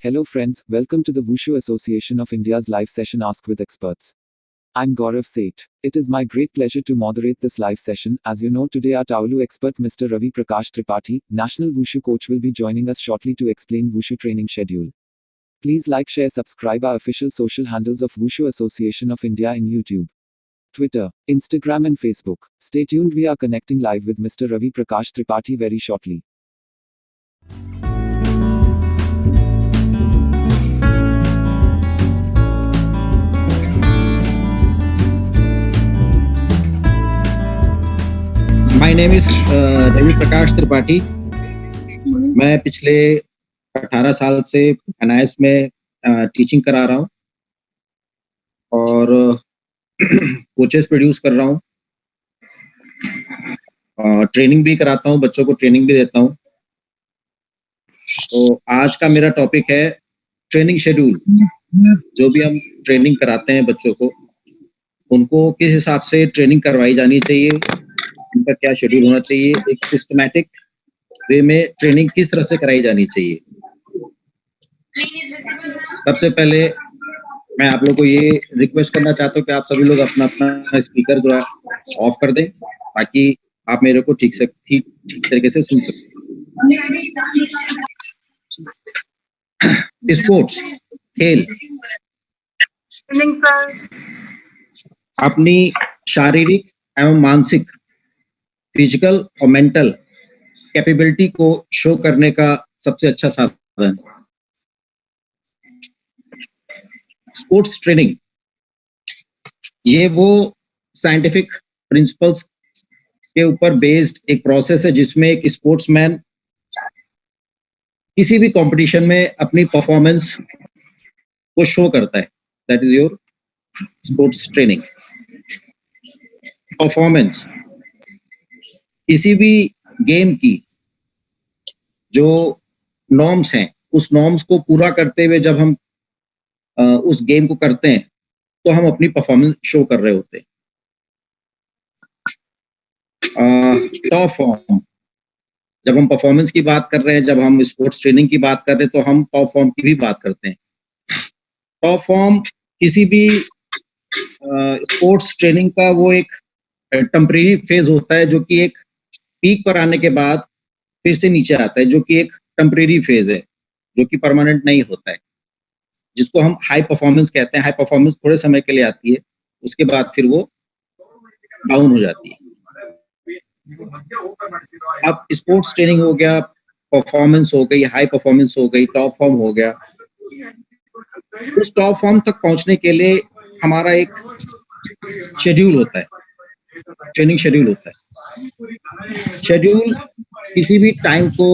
Hello friends, welcome to the Wushu Association of India's live session Ask with Experts. I'm Gaurav Seth. It is my great pleasure to moderate this live session. As you know, today our Taolu expert Mr. Ravi Prakash Tripathi, National Wushu coach, will be joining us shortly to explain Wushu training schedule. Please like, share, subscribe our official social handles of Wushu Association of India in YouTube, Twitter, Instagram and Facebook. Stay tuned, we are connecting live with Mr. Ravi Prakash Tripathi very shortly. My name is Ravi Prakash Tripathi. मैं पिछले 18 साल से NIS में teaching करा रहा हूँ और coaches produce कर रहा हूँ, ट्रेनिंग भी कराता हूँ, बच्चों को ट्रेनिंग भी देता हूँ। तो आज का मेरा टॉपिक है ट्रेनिंग शेड्यूल। जो भी हम ट्रेनिंग कराते हैं बच्चों को, उनको किस हिसाब से ट्रेनिंग करवाई जानी चाहिए, उनका क्या शेड्यूल होना चाहिए, एक सिस्टमैटिक वे में ट्रेनिंग किस तरह से कराई जानी चाहिए। सबसे पहले मैं आप लोगों को ये रिक्वेस्ट करना चाहता हूँ कि आप सभी लोग अपना अपना स्पीकर जो है ऑफ कर दें, ताकि आप मेरे को ठीक तरीके से सुन सकें। स्पोर्ट्स, खेल अपनी शारीरिक एवं मानसिक, फिजिकल और मेंटल कैपेबिलिटी को शो करने का सबसे अच्छा साधन। स्पोर्ट्स ट्रेनिंग ये वो साइंटिफिक प्रिंसिपल्स के ऊपर बेस्ड एक प्रोसेस है जिसमें एक स्पोर्ट्समैन किसी भी कंपटीशन में अपनी परफॉर्मेंस को शो करता है। That is your sports training. Performance किसी भी गेम की जो नॉर्म्स हैं, उस नॉर्म्स को पूरा करते हुए जब हम उस गेम को करते हैं तो हम अपनी परफॉर्मेंस शो कर रहे होते हैं। टॉप फॉर्म, जब हम परफॉर्मेंस की बात कर रहे हैं, जब हम स्पोर्ट्स ट्रेनिंग की बात कर रहे हैं, तो हम टॉप फॉर्म की भी बात करते हैं। टॉप फॉर्म किसी भी स्पोर्ट्स ट्रेनिंग का वो एक टेम्परेरी फेज होता है, जो कि एक पीक पर आने के बाद फिर से नीचे आता है, जो कि एक टेम्परेरी फेज है, जो कि परमानेंट नहीं होता है, जिसको हम हाई परफॉर्मेंस कहते हैं। हाई परफॉर्मेंस थोड़े समय के लिए आती है, उसके बाद फिर वो डाउन हो जाती है। अब स्पोर्ट्स ट्रेनिंग हो गया, परफॉर्मेंस हो गई, हाई परफॉर्मेंस हो गई, टॉप फॉर्म हो गया। उस टॉप फॉर्म तक पहुंचने के लिए हमारा एक शेड्यूल होता है, ट्रेनिंग शेड्यूल होता है। शेड्यूल किसी भी टाइम को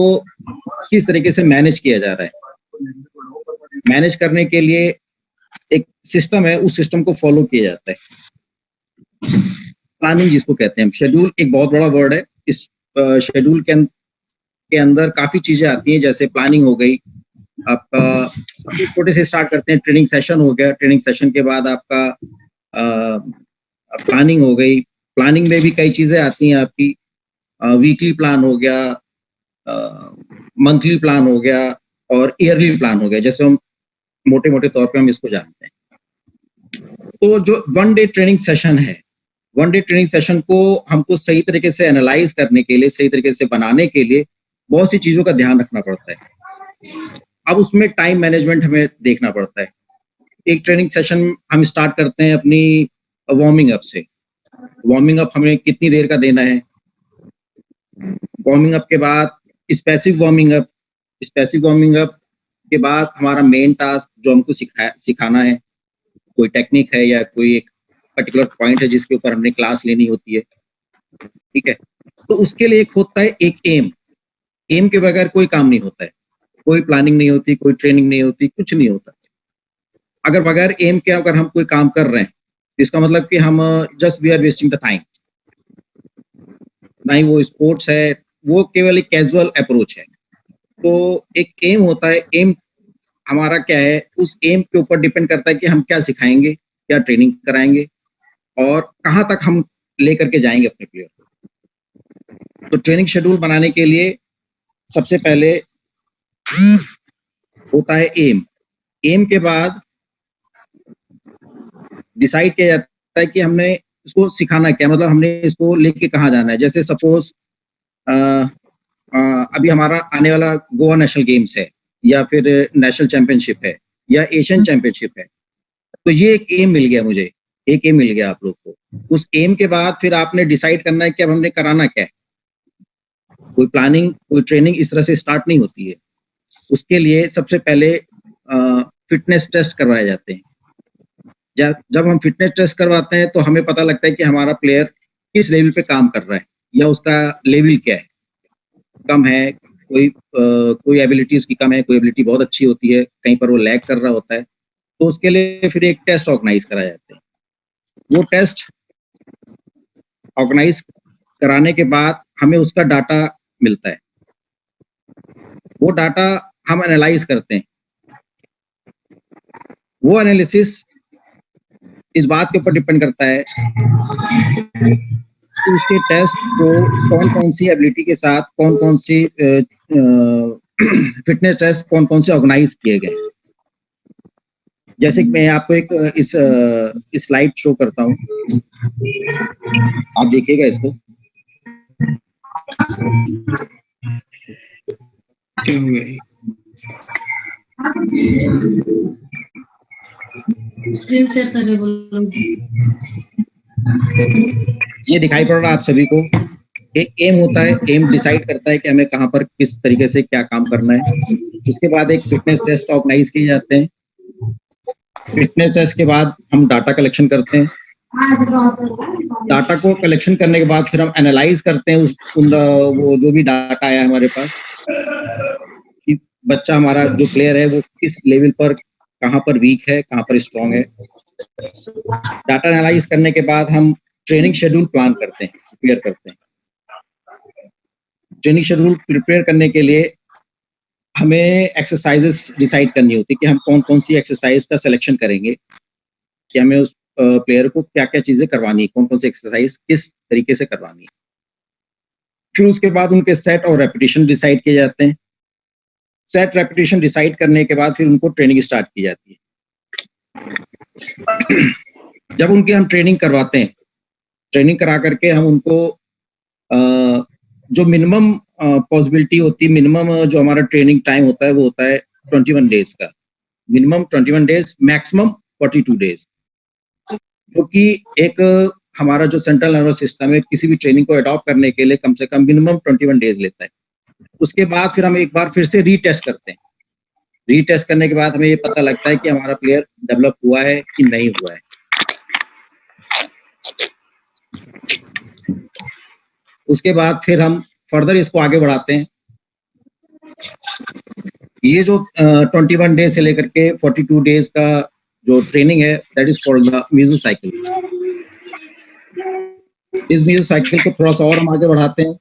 किस तरीके से मैनेज किया जा रहा है, मैनेज करने के लिए एक सिस्टम है, उस सिस्टम को फॉलो किया जाता है। प्लानिंग जिसको कहते हैं। शेड्यूल एक बहुत बड़ा वर्ड है। इस शेड्यूल के अंदर काफी चीजें आती हैं, जैसे प्लानिंग हो गई आपका, सबसे छोटे से स्टार्ट करते हैं। ट्रेनिंग सेशन हो गया, ट्रेनिंग सेशन के बाद आपका प्लानिंग हो गई। प्लानिंग में भी कई चीजें आती हैं आपकी, वीकली प्लान हो गया, मंथली प्लान हो गया और ईयरली प्लान हो गया, जैसे हम मोटे मोटे तौर पे हम इसको जानते हैं। तो जो 1 डे ट्रेनिंग सेशन है, 1 डे ट्रेनिंग सेशन को हमको सही तरीके से एनालाइज करने के लिए, सही तरीके से बनाने के लिए बहुत सी चीजों का ध्यान रखना पड़ता है। अब उसमें टाइम मैनेजमेंट हमें देखना पड़ता है। एक ट्रेनिंग सेशन हम स्टार्ट करते हैं अपनी वार्मिंग अप से। वार्मिंग अप हमें कितनी देर का देना है, वार्मिंग अप के बाद specific warming up, specific warming up के बाद हमारा मेन टास्क जो हमको सिखाना है, कोई टेक्निक है या कोई एक पर्टिकुलर पॉइंट है जिसके ऊपर हमने क्लास लेनी होती है, ठीक है। तो उसके लिए एक होता है एक एम। एम के बगैर कोई काम नहीं होता है, कोई प्लानिंग नहीं होती, कोई ट्रेनिंग नहीं होती, कुछ नहीं होता। अगर बगैर एम के अगर हम कोई काम कर रहे हैं, इसका मतलब कि हम just we are wasting the time. ना ही वो स्पोर्ट्स है, वो केवल एक कैजुअल अप्रोच है। तो एक एम होता है। एम हमारा क्या है, उस एम के ऊपर डिपेंड करता है कि हम क्या सिखाएंगे, क्या ट्रेनिंग कराएंगे और कहाँ तक हम लेकर के जाएंगे अपने प्लेयर को। तो ट्रेनिंग शेड्यूल बनाने के लिए सबसे पहले होता है एम। एम के बाद डिसाइड किया जाता है कि हमने इसको सिखाना क्या, मतलब हमने इसको लेके कहाँ जाना है। जैसे सपोज अभी हमारा आने वाला गोवा नेशनल गेम्स है, या फिर नेशनल चैंपियनशिप है, या एशियन चैंपियनशिप है, तो ये एक एम मिल गया मुझे, एक एम मिल गया आप लोग को। उस एम के बाद फिर आपने डिसाइड करना है कि अब हमने कराना क्या है। कोई प्लानिंग, कोई ट्रेनिंग इस तरह से स्टार्ट नहीं होती है। उसके लिए सबसे पहले फिटनेस टेस्ट करवाए जाते हैं। जब हम फिटनेस टेस्ट करवाते हैं तो हमें पता लगता है कि हमारा प्लेयर किस लेवल पे काम कर रहा है, या उसका लेवल क्या है, कम है, कोई एबिलिटी उसकी कम है, कोई एबिलिटी बहुत अच्छी होती है, कहीं पर वो लैग कर रहा होता है। तो उसके लिए फिर एक टेस्ट ऑर्गेनाइज कराए जाते हैं। वो टेस्ट ऑर्गेनाइज कराने के बाद हमें उसका डाटा मिलता है। वो डाटा हम एनालाइज करते हैं। वो एनालिसिस इस बात के ऊपर डिपेंड करता है कि उसके टेस्ट को कौन कौन सी एबिलिटी के साथ, कौन कौन सी फिटनेस टेस्ट कौन कौन से ऑर्गेनाइज किए गए। जैसे कि मैं आपको एक इस स्लाइड शो करता हूँ, आप देखिएगा इसको। स्क्रीन शेयर कर रहे बोलो। ये दिखाई पड़ रहा है आप सभी को। एक एम होता है, एम डिसाइड करता है कि हमें कहाँ पर किस तरीके से क्या काम करना है। उसके बाद एक फिटनेस टेस्ट ऑर्गेनाइज किए जाते हैं। फिटनेस टेस्ट के बाद हम डाटा कलेक्शन करते हैं। डाटा को कलेक्शन करने के बाद फिर हम एनालाइज करते हैं वो जो भी डाटा आया हमारे पास, कि बच्चा हमारा जो प्लेयर है वो किस लेवल पर, कहाँ पर वीक है, कहाँ पर स्ट्रांग है। डाटा एनालाइज करने के बाद हम ट्रेनिंग शेड्यूल प्लान करते हैं, प्रिपेयर करते हैं। ट्रेनिंग शेड्यूल प्रिपेयर करने के लिए हमें एक्सरसाइजेस डिसाइड करनी होती है कि हम कौन कौन सी एक्सरसाइज का सिलेक्शन करेंगे, कि हमें उस प्लेयर को क्या क्या चीजें करवानी है, कौन कौन सी एक्सरसाइज किस तरीके से करवानी है। फिर उसके बाद उनके सेट और रेपिटेशन डिसाइड किए जाते हैं। सेट रेपिटेशन डिसाइड करने के बाद फिर उनको ट्रेनिंग स्टार्ट की जाती है। जब उनकी हम ट्रेनिंग करवाते हैं, ट्रेनिंग करा करके हम उनको जो मिनिमम पॉसिबिलिटी होती है, मिनिमम जो हमारा ट्रेनिंग टाइम होता है वो होता है 21 डेज का। Minimum 21 days, maximum 42 days. क्योंकि एक हमारा जो सेंट्रल नर्वस सिस्टम है किसी भी ट्रेनिंग को अडॉप्ट करने के लिए कम से कम मिनिमम 21 डेज लेता है। उसके बाद फिर हम एक बार फिर से रीटेस्ट करते हैं। रीटेस्ट करने के बाद हमें ये पता लगता है कि हमारा प्लेयर डेवलप हुआ है कि नहीं हुआ है। उसके बाद फिर हम फर्दर इसको आगे बढ़ाते हैं। ये जो 21 डेज से लेकर के 42 डेज का जो ट्रेनिंग है, that is called the mesocycle. इस मीजो साइकिल को थोड़ा सा और हम आगे बढ़ाते हैं।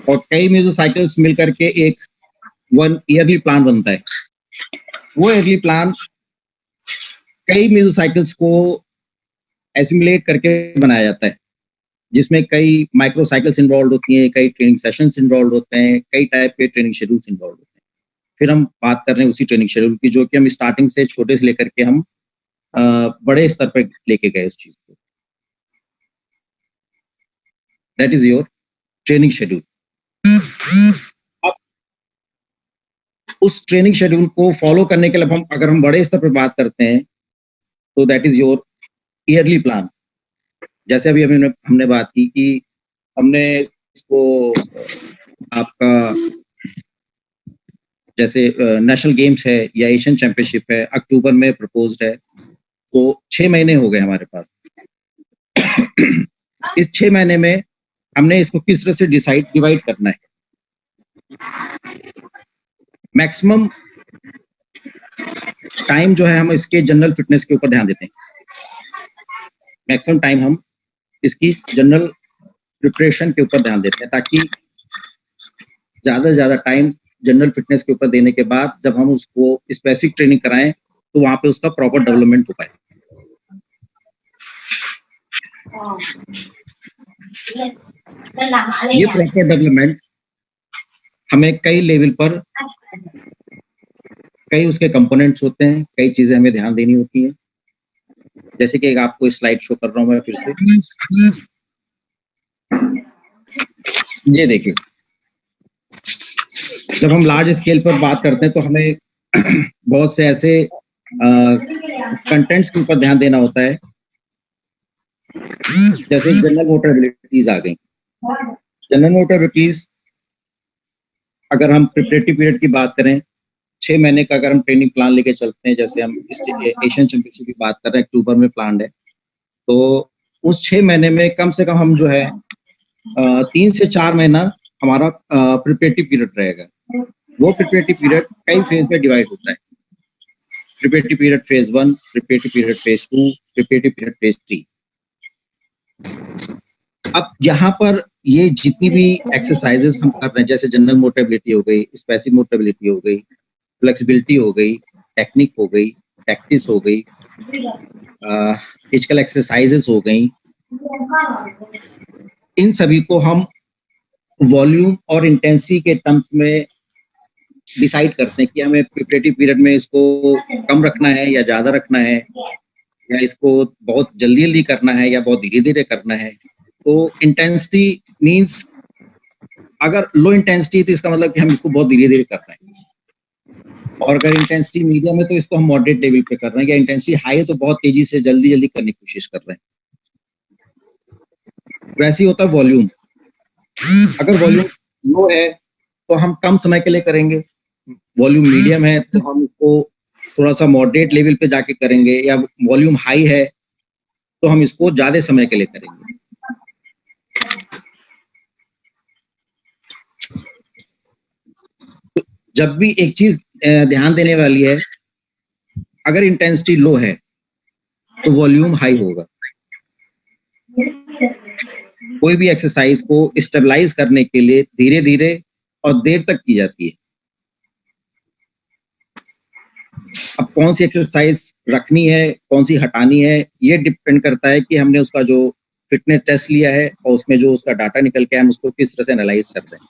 और कई मीजो साइकिल्स मिलकर के एक 1 ईयरली प्लान बनता है। वो ईयरली प्लान कई मीजो साइकिल्स को एसिमुलेट करके बनाया जाता है, जिसमें कई माइक्रो साइकिल्स इन्वॉल्व होती हैं, कई ट्रेनिंग सेशंस इन्वॉल्व होते हैं, कई टाइप के ट्रेनिंग शेड्यूल्स इन्वॉल्व होते हैं। फिर हम बात कर रहे हैं उसी ट्रेनिंग शेड्यूल की, जो कि हम स्टार्टिंग से छोटे से लेकर के हम बड़े स्तर पर लेके गए उस चीज को। That is your training schedule. अब उस ट्रेनिंग शेड्यूल को फॉलो करने के लिए अगर हम बड़े स्तर पर बात करते हैं तो that is your yearly plan. जैसे अभी हमने बात की कि हमने इसको आपका जैसे नेशनल गेम्स है या एशियन चैंपियनशिप है, अक्टूबर में प्रपोज्ड है, तो 6 महीने हो गए हमारे पास। इस 6 महीने में हमने इसको किस तरह से डिवाइड करना है। मैक्सिमम टाइम जो है हम इसके जनरल फिटनेस के ऊपर ध्यान देते हैं। मैक्सिमम टाइम हम इसकी जनरल प्रिपरेशन के ऊपर ध्यान देते हैं, ताकि ज्यादा से ज्यादा टाइम जनरल फिटनेस के ऊपर देने के बाद जब हम उसको स्पेसिफिक ट्रेनिंग कराएं तो वहां पे उसका प्रॉपर डेवलपमेंट हो पाए। ये प्रॉपर डेवलपमेंट हमें कई लेवल पर कई उसके कंपोनेंट्स होते हैं, कई चीजें हमें ध्यान देनी होती हैं। जैसे कि आपको स्लाइड शो कर रहा हूं मैं फिर से, ये देखिए, जब हम लार्ज स्केल पर बात करते हैं तो हमें बहुत से ऐसे कंटेंट्स के ऊपर ध्यान देना होता है, जैसे जनरल मोटर एबिलिटीज आ गई। जनरल मोटर एबिलिटीज, अगर हम प्रिपरेटरी पीरियड की बात करें, 6 महीने का अगर हम ट्रेनिंग प्लान लेके चलते हैं, जैसे हम एशियन चैंपियनशिप की बात कर रहे हैं, अक्टूबर में प्लान है, तो उस 6 महीने में कम से कम हम जो है 3 से 4 महीना हमारा प्रिपरेटरी पीरियड रहेगा। वो प्रिपरेटरी पीरियड कई फेज में डिवाइड होता है। Preparatory period phase 1, preparatory period phase 2, preparatory period phase 3। अब यहाँ पर ये जितनी भी एक्सरसाइजेस हम कर रहे हैं, जैसे जनरल मोटेबिलिटी हो गई, स्पेसिफिक मोटेबिलिटी हो गई, फ्लेक्सिबिलिटी हो गई, टेक्निक हो गई, प्रैक्टिस हो गई, फिजिकल एक्सरसाइजेस हो गई, इन सभी को हम वॉल्यूम और इंटेंसिटी के टर्म्स में डिसाइड करते हैं कि हमें प्रिपरेटरी पीरियड में इसको कम रखना है या ज्यादा रखना है, या इसको बहुत जल्दी जल्दी करना है या बहुत धीरे धीरे करना है। तो इंटेंसिटी मीन्स अगर लो इंटेंसिटी तो इसका मतलब कि हम इसको बहुत धीरे धीरे कर रहे हैं, और अगर इंटेंसिटी मीडियम है तो इसको हम मॉडरेट लेवल पे कर रहे हैं, या इंटेंसिटी हाई है तो बहुत तेजी से जल्दी जल्दी करने की कोशिश कर रहे हैं। वैसे ही होता है वॉल्यूम। अगर वॉल्यूम लो है तो हम कम समय के लिए करेंगे, वॉल्यूम मीडियम है तो हम इसको थोड़ा सा मॉडरेट लेवल पे जाके करेंगे, या वॉल्यूम हाई है तो हम इसको ज्यादा समय के लिए करेंगे। तो जब भी एक चीज ध्यान देने वाली है, अगर इंटेंसिटी लो है तो वॉल्यूम हाई होगा। कोई भी एक्सरसाइज को स्टेबलाइज करने के लिए धीरे धीरे और देर तक की जाती है। अब कौन सी एक्सरसाइज रखनी है, कौन सी हटानी है, ये डिपेंड करता है कि हमने उसका जो फिटनेस टेस्ट लिया है और उसमें जो उसका डाटा निकल के हम उसको किस तरह से एनालाइज करते हैं।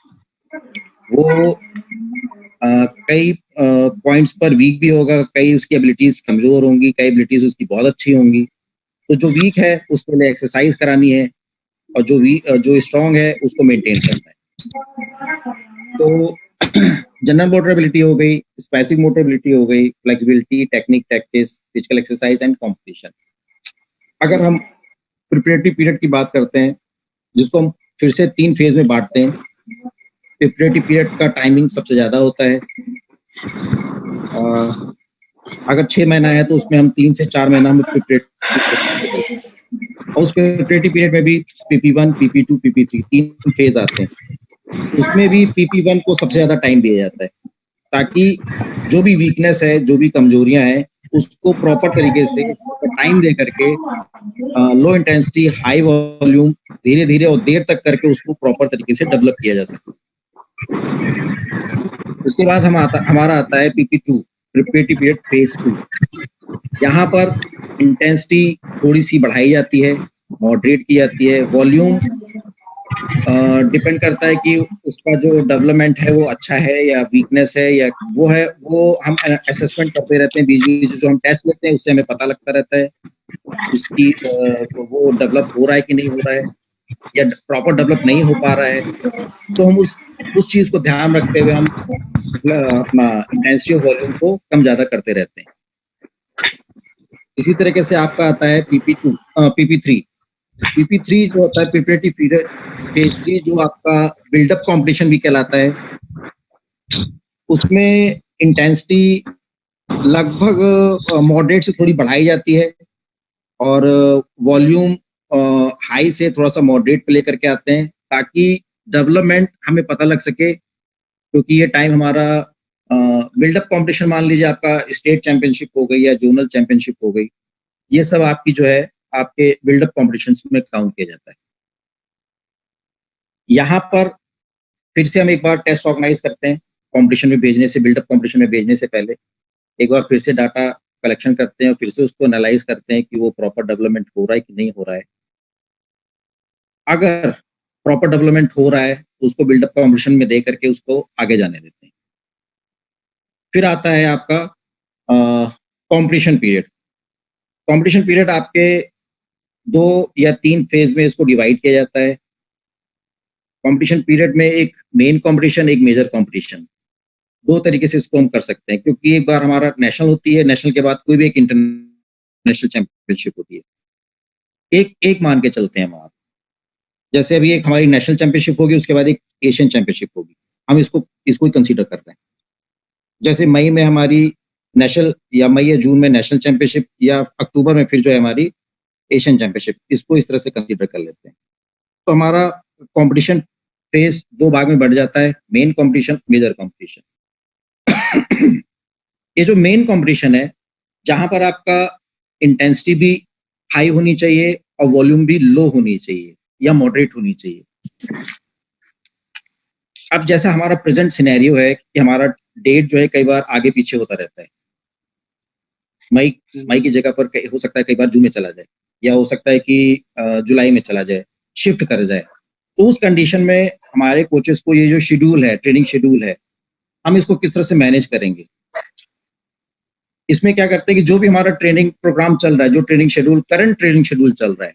वो कई पॉइंट्स पर वीक भी होगा, कई उसकी एबिलिटीज कमजोर होंगी, कई एबिलिटीज उसकी बहुत अच्छी होंगी। तो जो वीक है उसके लिए एक्सरसाइज करानी है, और जो स्ट्रांग है उसको मेंटेन करना है। तो जनरल मोटर एबिलिटी हो गई, स्पेसिफिक मोटर एबिलिटी हो गई, flexibility, technique, practice, physical exercise and competition. अगर हम प्रिपरेटरी पीरियड की बात करते हैं, जिसको हम फिर से 3 फेज में बांटते हैं। प्रिपरेटरी पीरियड का टाइमिंग सबसे ज्यादा होता है। अगर 6 महीना है तो उसमें हम 3 से 4 महीना हम प्रिपरेटरी, और उस प्रिपरेटरी पीरियड में भी PP1, PP2, PP3 3 फेज आते हैं। उसमें भी PP1 को सबसे ज्यादा टाइम दिया जाता है, ताकि जो भी वीकनेस है, जो भी कमजोरियां हैं, उसको प्रॉपर तरीके से टाइम दे करके लो इंटेंसिटी हाई वॉल्यूम धीरे धीरे और देर तक करके उसको प्रॉपर तरीके से डेवलप किया जा सके। उसके बाद हमारा आता है PP2, प्रिपरेटरी पीरियड फेज 2। यहाँ पर इंटेंसिटी थोड़ी सी बढ़ाई जाती है, मॉडरेट की जाती है। वॉल्यूम डिपेंड करता है कि उसका जो डेवलपमेंट है वो अच्छा है या वीकनेस है या वो है, वो हम असेसमेंट करते रहते हैं। बीच बीच जो हम टेस्ट लेते हैं उससे हमें पता लगता रहता है उसकी वो डेवलप हो रहा है कि नहीं हो रहा है, या प्रॉपर डेवलप नहीं हो पा रहा है। तो हम उस चीज को ध्यान रखते हुए हम अपना इंटेंसिटी और वॉल्यूम को कम ज्यादा करते रहते हैं। इसी तरीके से आपका आता है PP3। PP3 जो होता है प्रिपरेटरी पीरियड फेज 3, जो आपका बिल्डअप कॉम्पिटिशन भी कहलाता है। उसमें इंटेंसिटी लगभग मॉडरेट से थोड़ी बढ़ाई जाती है, और वॉल्यूम हाई से थोड़ा सा मॉडरेट पे लेकर के आते हैं, ताकि डेवलपमेंट हमें पता लग सके। क्योंकि ये टाइम हमारा बिल्डअप कंपटीशन, मान लीजिए आपका स्टेट चैंपियनशिप हो गई या जोनल चैंपियनशिप हो गई, ये सब आपकी जो है आपके बिल्डअप कॉम्पिटिशन में काउंट किया जाता है। यहाँ पर फिर से हम एक बार टेस्ट ऑर्गेनाइज करते हैं, कंपटीशन में भेजने से, बिल्डअप कंपटीशन में भेजने से पहले एक बार फिर से डाटा कलेक्शन करते हैं और फिर से उसको एनालाइज करते हैं कि वो प्रॉपर डेवलपमेंट हो रहा है कि नहीं हो रहा है। अगर प्रॉपर डेवलपमेंट हो रहा है उसको बिल्डअप कॉम्पिटिशन में दे करके उसको आगे जाने देते हैं। फिर आता है आपका कंपटीशन पीरियड। कंपटीशन पीरियड आपके 2 या 3 फेज में इसको डिवाइड किया जाता है। कंपटीशन पीरियड में एक मेन कंपटीशन, एक मेजर कंपटीशन, 2 तरीके से इसको हम कर सकते हैं, क्योंकि एक बार हमारा नेशनल होती है, नेशनल के बाद कोई भी एक इंटरनेशनल चैंपियनशिप होती है। एक मान के चलते हैं वहां, जैसे अभी एक हमारी नेशनल चैंपियनशिप होगी, उसके बाद एक एशियन चैंपियनशिप होगी, हम इसको ही कंसीडर कर रहे हैं। जैसे मई में हमारी नेशनल, या मई या जून में नेशनल चैंपियनशिप, या अक्टूबर में फिर जो है हमारी एशियन चैंपियनशिप, इसको इस तरह से कंसीडर कर लेते हैं। तो हमारा कंपटीशन फेज 2 भाग में बढ़ जाता है, मेन कंपटीशन, मेजर कंपटीशन। ये जो मेन कंपटीशन है, जहां पर आपका इंटेंसिटी भी हाई होनी चाहिए और वॉल्यूम भी लो होनी चाहिए या मॉडरेट होनी चाहिए। अब जैसा हमारा प्रेजेंट सिनेरियो है कि हमारा डेट जो है कई बार आगे पीछे होता रहता है। मई की जगह पर हो सकता है कई बार जून में चला जाए, या हो सकता है कि जुलाई में चला जाए, शिफ्ट कर जाए। तो उस कंडीशन में हमारे कोचेस को ये जो शेड्यूल है, ट्रेनिंग शेड्यूल है, हम इसको किस तरह से मैनेज करेंगे। इसमें क्या करते हैं कि जो भी हमारा ट्रेनिंग प्रोग्राम चल रहा है, जो training schedule, current training schedule चल रहा है,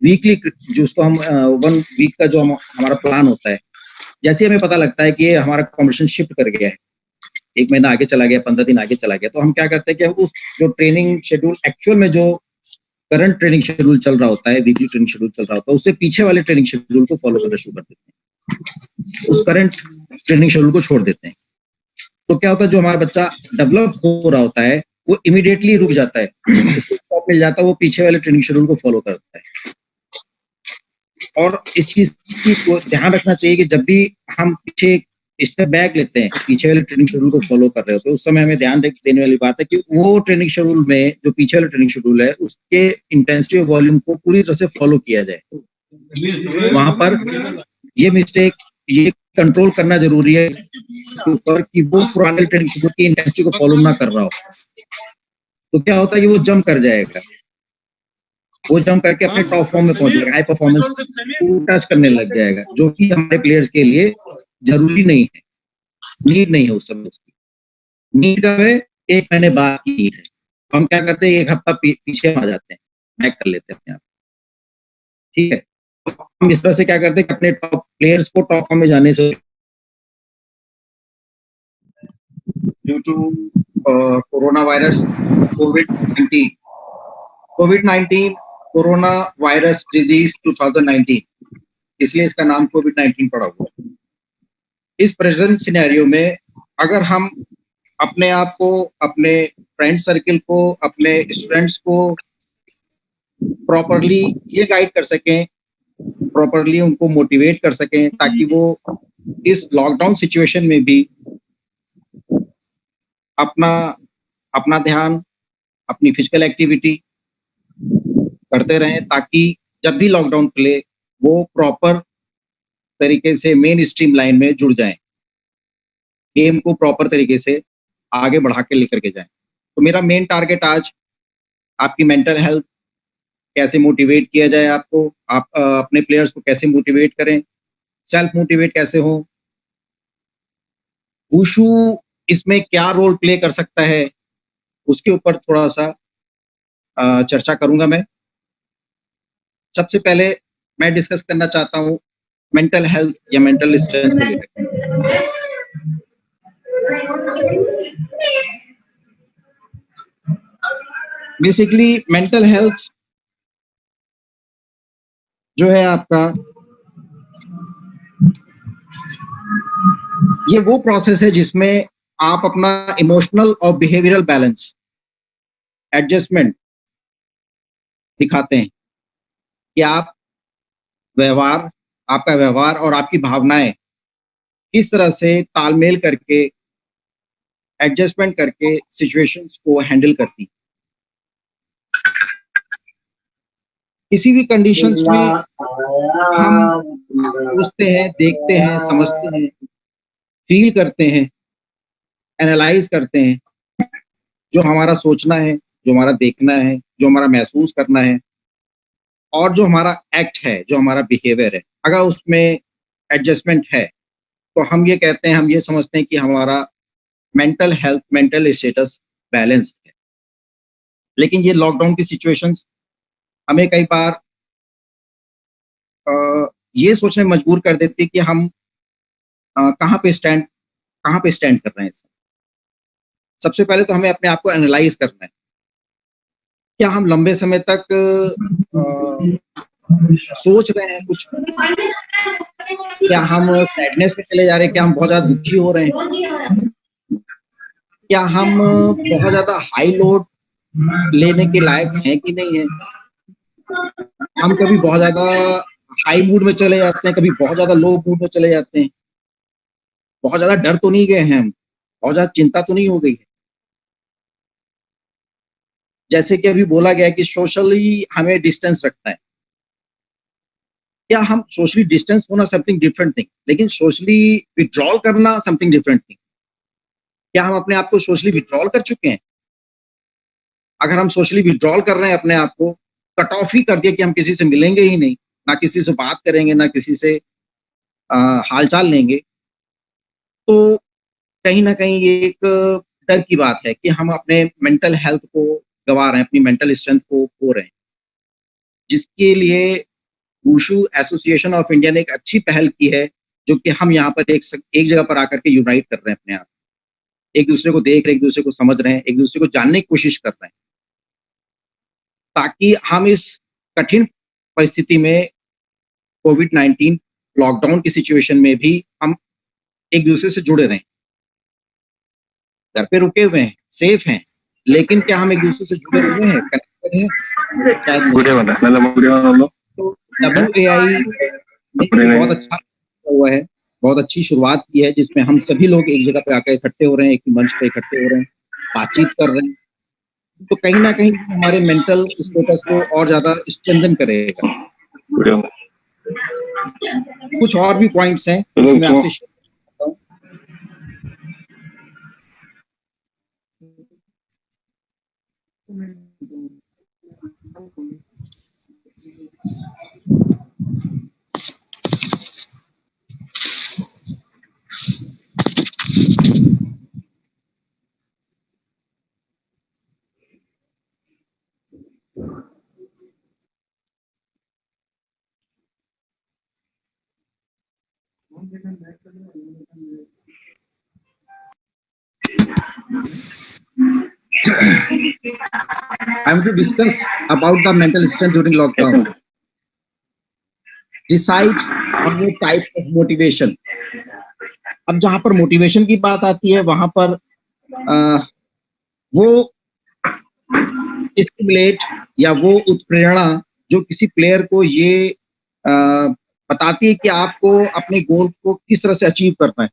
वीकली, जो उसको हम 1 वीक का जो हमारा प्लान होता है, जैसे हमें पता लगता है कि ये हमारा कॉम्पिटिशन शिफ्ट कर गया है, 1 महीना आगे चला गया, 15 दिन आगे चला गया, तो हम क्या करते हैं कि उस जो ट्रेनिंग शेड्यूल, एक्चुअल में जो करंट ट्रेनिंग शेड्यूल चल रहा होता है, वीकली ट्रेनिंग शेड्यूल चल रहा होता है, उससे पीछे वाले ट्रेनिंग शेड्यूल को फॉलो करना शुरू कर देते हैं, उस करंट ट्रेनिंग शेड्यूल को छोड़ देते हैं। तो क्या होता है, जो हमारा बच्चा डेवलप हो रहा होता है वो इमीडिएटली रुक जाता है, उसको स्टॉप मिल जाता है, वो पीछे वाले ट्रेनिंग शेड्यूल को फॉलो करता है। और इस चीज को ध्यान रखना चाहिए कि जब भी हम पीछे स्टेप बैक लेते हैं, पीछे वाले ट्रेनिंग शेड्यूल को फॉलो कर रहे होते हैं, उस समय हमें ध्यान देने वाली बात है कि वो ट्रेनिंग शेड्यूल में, जो पीछे वाला ट्रेनिंग शेड्यूल है, उसके इंटेंसिटी और वॉल्यूम को पूरी तरह से फॉलो किया जाए। वहां पर ये मिस्टेक, ये कंट्रोल करना जरूरी है इसके ऊपर कि वो पुराने ट्रेनिंग शेड्यूल की इंटेंसिटी को फॉलो ना कर रहा हो। तो क्या होता है कि वो जंप कर जाएगा, वो जंप करके अपने टॉप फॉर्म में पहुंच जाएगा, हाई परफॉर्मेंस को टच करने लग जाएगा, जो कि हमारे प्लेयर्स के लिए जरूरी नहीं है, नीड नहीं है उस समय उसकी। नीड कब है, 1 महीने बाद की नीड है। हम क्या करते हैं, 1 हफ्ता पीछे आ जाते हैं, बैक कर लेते हैं अपने आप, ठीक है। तो हम इस तरह से क्या करते हैं कि अपने टॉप प्लेयर्स को टॉप फॉर्म में जाने से, ड्यू टू कोरोना वायरस, कोविड-19 कोरोना वायरस डिजीज 2019, इसलिए इसका नाम कोविड-19 पड़ा हुआ है। इस प्रेजेंट सिनेरियो में अगर हम अपने आप को, अपने फ्रेंड सर्किल को, अपने स्टूडेंट्स को प्रॉपरली ये गाइड कर सकें, प्रॉपरली उनको मोटिवेट कर सकें, ताकि वो इस लॉकडाउन सिचुएशन में भी अपना ध्यान, अपनी फिजिकल एक्टिविटी करते रहें, ताकि जब भी लॉकडाउन खुले वो प्रॉपर तरीके से मेन स्ट्रीम लाइन में जुड़ जाएं, गेम को प्रॉपर तरीके से आगे बढ़ा के लेकर के जाएं। तो मेरा मेन टारगेट आज आपकी मेंटल हेल्थ, कैसे मोटिवेट किया जाए आपको, आप अपने प्लेयर्स को कैसे मोटिवेट करें, सेल्फ मोटिवेट कैसे हो, वुशु इसमें क्या रोल प्ले कर सकता है, उसके ऊपर थोड़ा सा चर्चा करूंगा मैं। सबसे पहले मैं डिस्कस करना चाहता हूँ मेंटल हेल्थ या मेंटल स्ट्रेंथ को लेकर। बेसिकली मेंटल हेल्थ जो है आपका, ये वो प्रोसेस है जिसमें आप अपना इमोशनल और बिहेवियरल बैलेंस, एडजस्टमेंट दिखाते हैं कि आप आपका व्यवहार और आपकी भावनाएं किस तरह से तालमेल करके, एडजस्टमेंट करके सिचुएशंस को हैंडल करती। किसी भी कंडीशंस में हम सोचते हैं, देखते हैं, समझते हैं, फील करते हैं, एनालाइज करते हैं। जो हमारा सोचना है, जो हमारा देखना है, जो हमारा महसूस करना है, और जो हमारा एक्ट है, जो हमारा बिहेवियर है, अगर उसमें एडजस्टमेंट है, तो हम ये कहते हैं, हम ये समझते हैं कि हमारा mental health, mental status balance है। लेकिन ये लॉकडाउन की सिचुएशंस हमें कई बार ये सोचने में मजबूर कर देती है कि हम कहाँ पे स्टैंड कर रहे हैं इसमें। सबसे पहले तो हमें अपने आप को एनालाइज करना है, क्या हम लंबे समय तक सोच रहे हैं कुछ, क्या हम सैडनेस में चले जा रहे हैं, क्या हम बहुत ज्यादा दुखी हो रहे हैं, क्या हम बहुत ज्यादा हाई लोड लेने के लायक हैं कि नहीं है। हम कभी बहुत ज्यादा हाई मूड में चले जाते हैं, कभी बहुत ज्यादा लो मूड में चले जाते हैं। बहुत ज्यादा डर तो नहीं गए हैं हम, बहुत ज्यादा चिंता तो नहीं हो गई है। जैसे कि अभी बोला गया कि सोशली हमें डिस्टेंस रखना है, क्या हम सोशली डिस्टेंस होना समथिंग डिफरेंट थिंग, लेकिन सोशली विड्रॉल करना समथिंग डिफरेंट थिंग। क्या हम अपने आप को सोशली विड्रॉल कर चुके हैं? अगर हम सोशली विड्रॉल कर रहे हैं अपने आप को, कट ऑफ ही कर दिया कि हम किसी से मिलेंगे ही नहीं, ना किसी से बात करेंगे, ना किसी से हालचाल लेंगे, तो कहीं ना कहीं ये एक डर की बात है कि हम अपने मेंटल हेल्थ को गंवा रहे हैं, अपनी मेंटल स्ट्रेंथ को खो रहे हैं। जिसके लिए वुशु एसोसिएशन ऑफ इंडिया ने एक अच्छी पहल की है, जो कि हम यहाँ पर एक जगह पर आकर के यूनाइट कर रहे हैं अपने आप, एक दूसरे को देख रहे हैं, एक दूसरे को समझ रहे हैं, एक दूसरे को जानने की कोशिश कर रहे हैं, ताकि हम इस कठिन परिस्थिति में, कोविड-19 लॉकडाउन की सिचुएशन में भी हम एक दूसरे से जुड़े रहें। घर पे रुके हुए हैं, सेफ हैं, लेकिन क्या हम एक दूसरे से जुड़े हुए हैं, कनेक्टेड हैं? शायद नहीं। तो WAI ने बहुत अच्छा हुआ है, बहुत अच्छी शुरुआत की है, जिसमें हम सभी लोग एक जगह पे आकर इकट्ठे हो रहे हैं, एक मंच पे इकट्ठे हो रहे हैं, बातचीत कर रहे हैं। तो कहीं ना कहीं हमारे मेंटल स्टेटस को और ज्यादा स्ट्रेंथन करेगा। कुछ और भी पॉइंट्स हैं जो मैं आपसे शेयर करता हूं। I am to discuss about the mental strength during lockdown. Decide on your type of motivation. अब जहां पर मोटिवेशन की बात आती है, वहां पर वो स्टिमुलेट या वो उत्प्रेरणा जो किसी प्लेयर को ये बताती है कि आपको अपने गोल को किस तरह से अचीव करना है,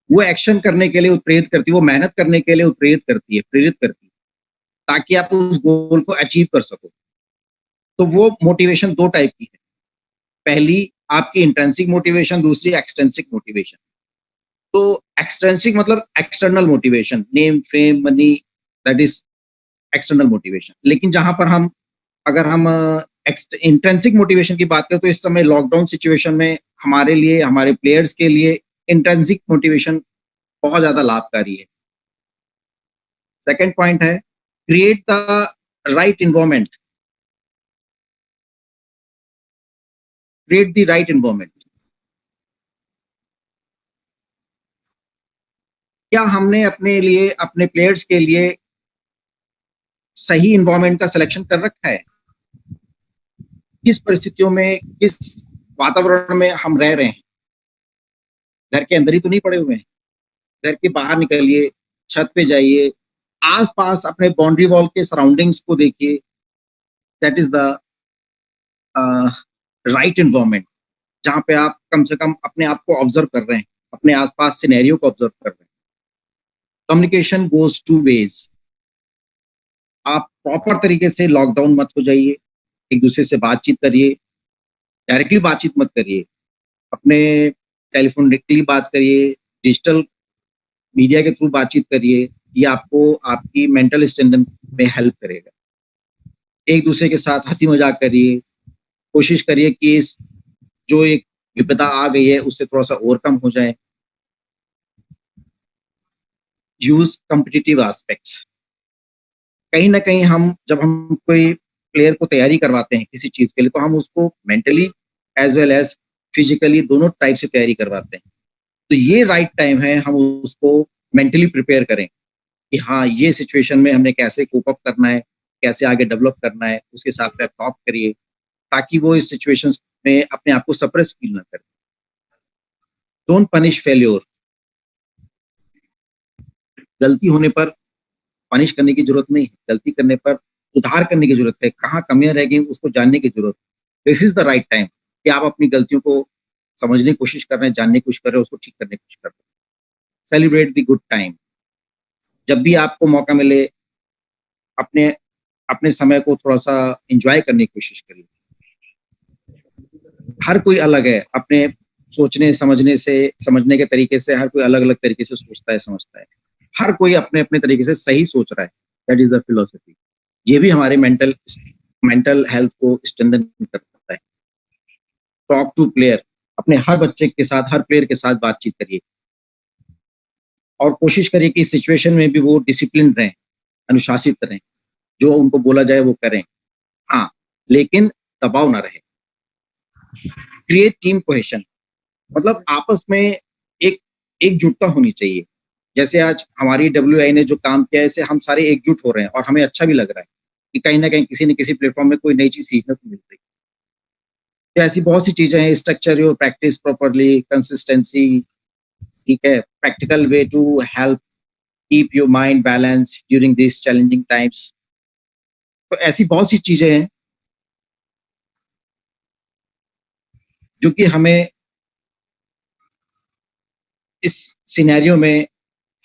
वो एक्शन करने के लिए उत्प्रेरित करती है, वो मेहनत करने के लिए उत्प्रेरित करती है, प्रेरित करती है, ताकि आप उस गोल को अचीव कर सको। तो वो मोटिवेशन दो टाइप की है, पहली आपकी इंट्रिंसिक मोटिवेशन, दूसरी एक्सट्रिंसिक मोटिवेशन। तो एक्सट्रिंसिक मतलब external motivation, name, fame, money, that is external motivation. लेकिन जहां पर हम अगर हम इंट्रिंसिक मोटिवेशन की बात करें, तो इस समय लॉकडाउन सिचुएशन में हमारे लिए, हमारे प्लेयर्स के लिए इंट्रिंसिक मोटिवेशन बहुत ज्यादा लाभकारी है। सेकंड पॉइंट है, create the right environment, create the right environment. क्या हमने अपने लिए, अपने प्लेयर्स के लिए सही इन्वायरमेंट का सिलेक्शन कर रखा है? किस परिस्थितियों में, किस वातावरण में हम रह रहे हैं? घर के अंदर ही तो नहीं पड़े हुए हैं, घर के बाहर निकलिए, छत पे जाइए, आसपास अपने बाउंड्री वॉल के सराउंडिंग्स को देखिए, that is the right environment, जहां पे आप कम से कम अपने आप को ऑब्जर्व कर रहे हैं, अपने आसपास सिनेरियो को ऑब्जर्व कर रहे हैं। Communication goes two ways. आप प्रॉपर तरीके से लॉकडाउन मत हो जाइए, एक दूसरे से बातचीत करिए, डायरेक्टली बातचीत मत करिए, अपने टेलीफोनिकली बात करिए, डिजिटल मीडिया के थ्रू बातचीत करिए। ये आपको आपकी मेंटल स्ट्रेंथ में हेल्प करेगा। एक दूसरे के साथ हंसी मजाक करिए, कोशिश करिए कि इस जो एक विपदा आ गई है उससे थोड़ा सा ओवरकम हो जाए। यूज कॉम्पिटिटिव एस्पेक्ट्स, कहीं ना कहीं जब हम कोई प्लेयर को तैयारी करवाते हैं किसी चीज के लिए, तो हम उसको mentally as well as physically दोनों टाइप से तैयारी करवाते हैं। तो ये राइट टाइम है हम उसको मेंटली प्रिपेयर करें कि हाँ ये सिचुएशन में हमने कैसे कोप अप करना है, कैसे आगे डेवलप करना है, उसके हिसाब से टॉप करिए, ताकि वो इस सिचुएशंस में अपने आप को सप्रेस फील ना करे। डोंट पनिश फेल्योर, गलती होने पर पनिश करने की जरूरत नहीं है, गलती करने पर सुधार करने की जरूरत है, कहाँ कमियां रह गई उसको जानने की जरूरत है। This is the right time कि आप अपनी गलतियों को समझने की कोशिश कर रहे हैं, जानने की कोशिश कर रहे हैं, उसको ठीक करने की कोशिश कर रहे हैं। सेलिब्रेट द गुड टाइम, जब भी आपको मौका मिले अपने अपने समय को थोड़ा सा एंजॉय करने की कोशिश करिए। हर कोई अलग है, अपने सोचने समझने के तरीके से हर कोई अलग अलग तरीके से सोचता है, समझता है। हर कोई अपने अपने तरीके से सही सोच रहा है। That is the philosophy. ये भी हमारे मेंटल हेल्थ को स्ट्रेंथन करता है। टॉक टू प्लेयर, अपने हर बच्चे के साथ, हर प्लेयर के साथ बातचीत करिए और कोशिश करिए कि इस सिचुएशन में भी वो डिसिप्लिन रहें, अनुशासित रहें, जो उनको बोला जाए वो करें, हाँ, लेकिन दबाव ना रहे। क्रिएट टीम कोहेशन, मतलब आपस में एक एकजुटता होनी चाहिए। जैसे आज हमारी WI ने जो काम किया है, इससे हम सारे एकजुट हो रहे हैं और हमें अच्छा भी लग रहा है कि कहीं ना कहीं किसी न किसी प्लेटफॉर्म में कोई नई चीज सीखने को मिल रही है। तो ऐसी बहुत सी चीजें हैं। Structure your practice properly, consistency, ठीक है, practical way to help keep your mind balance during this challenging times. तो ऐसी बहुत सी चीजें हैं जो कि हमें इस सिनेरियो में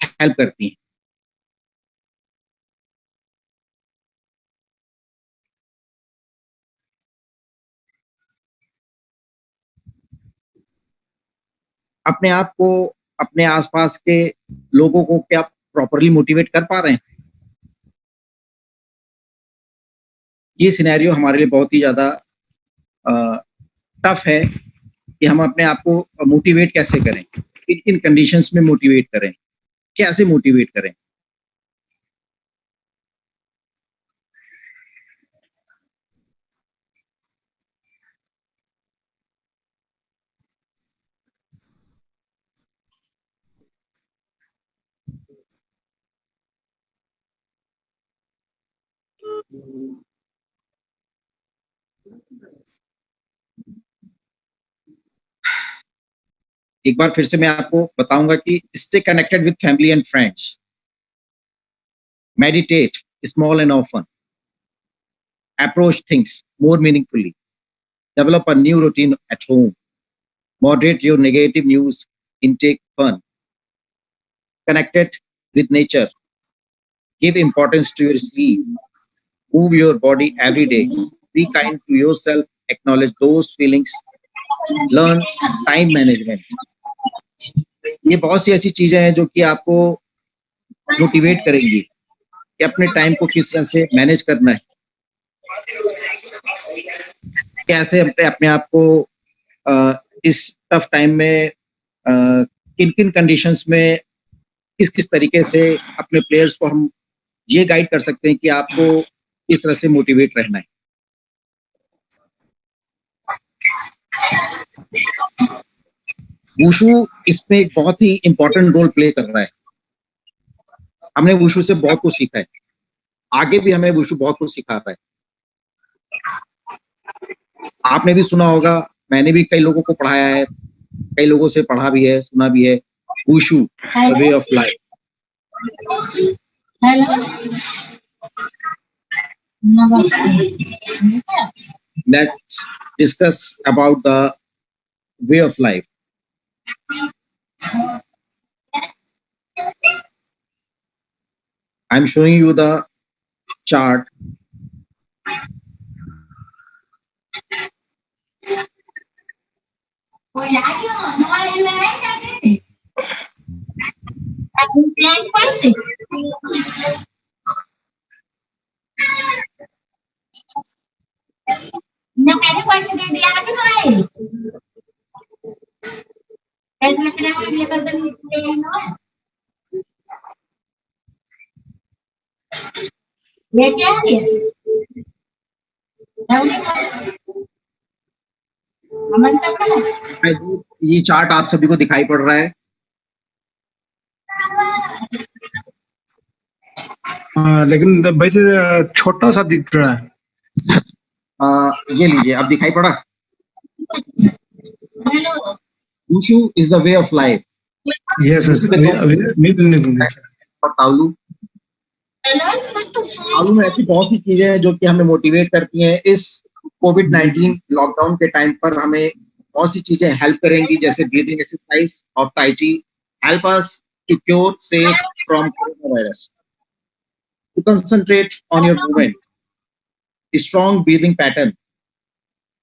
हेल्प करती हैं। अपने आप को, अपने आसपास के लोगों को क्या प्रॉपरली मोटिवेट कर पा रहे हैं? ये सिनेरियो हमारे लिए बहुत ही ज्यादा टफ है कि हम अपने आप को मोटिवेट कैसे करें, किन किन कंडीशंस में मोटिवेट करें, कैसे मोटिवेट करें। एक बार फिर से मैं आपको बताऊंगा कि stay connected with family and friends, meditate small and often, approach things more meaningfully, develop a new routine at home, moderate your negative news intake, fun, connected with nature, give importance to your sleep, move your body every day, be kind to yourself, acknowledge those feelings, learn time management। ये बहुत सी ऐसी चीजें हैं जो कि आपको motivate करेंगी कि अपने टाइम को किस तरह से मैनेज करना है, कैसे अपने आप को इस टफ टाइम में किन किन कंडीशंस में किस किस तरीके से अपने प्लेयर्स को हम ये गाइड कर सकते हैं कि आपको किस तरह से मोटिवेट रहना है। वुशु इसमें एक बहुत ही इंपॉर्टेंट रोल प्ले कर रहा है। हमने वुशु से बहुत कुछ सीखा है, आगे भी हमें वुशु बहुत कुछ सिखा रहा है। आपने भी सुना होगा, मैंने भी कई लोगों को पढ़ाया है, कई लोगों से पढ़ा भी है, सुना भी है। Wushu the way of life. Let's discuss about the way of life. I'm showing you the chart. ये क्या है? अमन का क्या है? I hope ये चार्ट आप सभी को दिखाई पड़ रहा है। लेकिन भाई छोटा सा दिख रहा है। ये लीजिए, अब दिखाई पड़ा। Hello wushu is the way of life. Yes wushu के दो नहीं और तावलू। तावलू में ऐसी बहुत सी चीजें हैं जो कि हमें मोटिवेट करती हैं। इस कोविड-19 लॉकडाउन के टाइम पर हमें बहुत सी चीजें हेल्प करेंगी, जैसे ब्रीदिंग एक्सरसाइज और tai chi help us to cure safe from corona virus. To concentrate on your movement, strong breathing pattern,